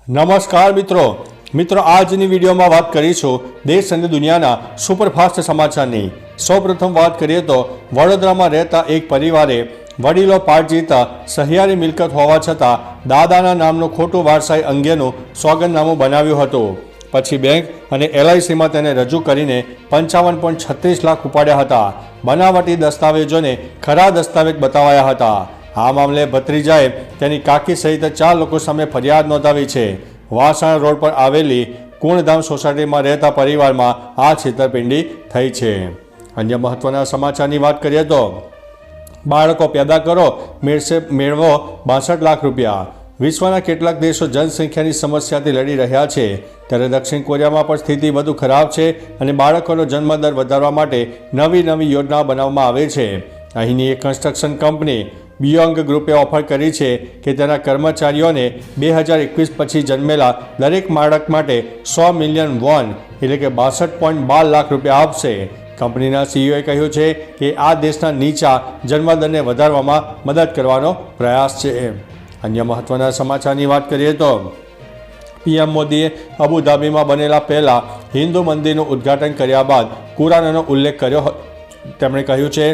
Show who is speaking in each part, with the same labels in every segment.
Speaker 1: નમસ્કાર મિત્રો આજની વિડીયોમાં વાત કરીશું દેશ અને દુનિયાના સુપરફાસ્ટ સમાચારની। સૌપ્રથમ વાત કરીએ તો વડોદરામાં રહેતા એક પરિવારે વડીલો પાટ જીતા સહિયારી મિલકત હોવા છતાં દાદાના નામનું ખોટું વારસાઈ અંગેનું સોગંદનામું બનાવ્યું હતું। પછી બેંક અને LICમાં તેને રજૂ કરીને 55.36 લાખ ઉપાડ્યા હતા। બનાવટી દસ્તાવેજોને ખરા દસ્તાવેજ બતાવાયા હતા। આ મામલે ભત્રીજાએ તેની કાકી સહિત 4 લોકો સામે ફરિયાદ નોંધાવી છે। વાસણા રોડ પર આવેલી કુણધામ સોસાયટીમાં રહેતા પરિવારમાં આ છેતરપિંડી થઈ છે। અન્ય મહત્વના સમાચારની વાત કરીએ તો બાળકો પેદા કરો મેળવો 62 લાખ રૂપિયા। વિશ્વના કેટલાક દેશો જનસંખ્યાની સમસ્યાથી લડી રહ્યા છે, ત્યારે દક્ષિણ કોરિયામાં પણ સ્થિતિ વધુ ખરાબ છે અને બાળકોનો જન્મદર વધારવા માટે નવી યોજનાઓ બનાવવામાં આવે છે। અહીંની એક કન્સ્ટ્રક્શન કંપની બિયોંગ ગ્રુપે ઓફર કરી છે કે તેના કર્મચારીઓને 2021 પછી જન્મેલા દરેક બાળક માટે 100 મિલિયન વોન એટલે કે 62.12 લાખ રૂપિયા આપશે। કંપનીના CEOએ કહ્યું છે કે આ દેશના નીચા જન્મદરને વધારવામાં મદદ કરવાનો પ્રયાસ છે। અન્ય મહત્વના સમાચારની વાત કરીએ તો PM મોદીએ અબુધાબીમાં બનેલા પહેલા હિન્દુ મંદિરનું ઉદ્ઘાટન કર્યા બાદ કુરાનનો ઉલ્લેખ કર્યો। તેમણે કહ્યું છે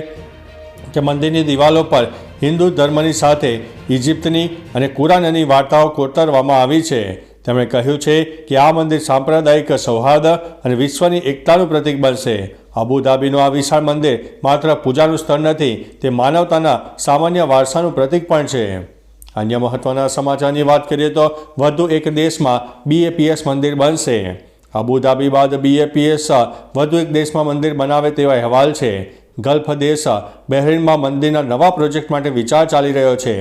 Speaker 1: કે મંદિરની દિવાલો પર હિન્દુ ધર્મની સાથે ઇજિપ્તની અને કુરાનની વાર્તાઓ કોતરવામાં આવી છે। તેમણે કહ્યું છે કે આ મંદિર સાંપ્રદાયિક સૌહાર્દ અને વિશ્વની એકતાનું પ્રતીક બનશે। અબુધાબીનું આ વિશાળ મંદિર માત્ર પૂજાનું સ્થળ નથી, તે માનવતાના સામાન્ય વારસાનું પ્રતીક પણ છે। અન્ય મહત્વના સમાચારની વાત કરીએ તો વધુ એક દેશમાં BAPS મંદિર બનશે। અબુધાબી બાદ BAPS વધુ એક દેશમાં મંદિર બનાવે તેવા અહેવાલ છે। ગલ્ફ દેશ બહેરીનમાં મંદિરના નવા પ્રોજેક્ટ માટે વિચાર ચાલી રહ્યો છે।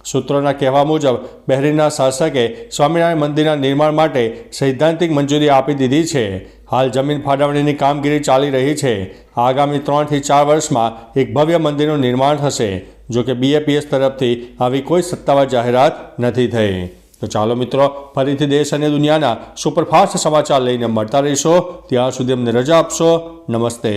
Speaker 1: સૂત્રોના કહેવા મુજબ બહેરીનના શાસકે સ્વામિનારાયણ મંદિરના નિર્માણ માટે સૈદ્ધાંતિક મંજૂરી આપી દીધી છે। હાલ જમીન ફાળવણીની કામગીરી ચાલી રહી છે। આગામી 3 થી 4 વર્ષમાં એક ભવ્ય મંદિરનું નિર્માણ થશે। જોકે BAPS તરફથી આવી કોઈ સત્તાવાર જાહેરાત નથી થઈ। તો ચાલો મિત્રો, ફરીથી દેશ અને દુનિયાના સુપરફાસ્ટ સમાચાર લઈને મળતા રહીશો। ત્યાં સુધી અમને રજા આપશો। નમસ્તે।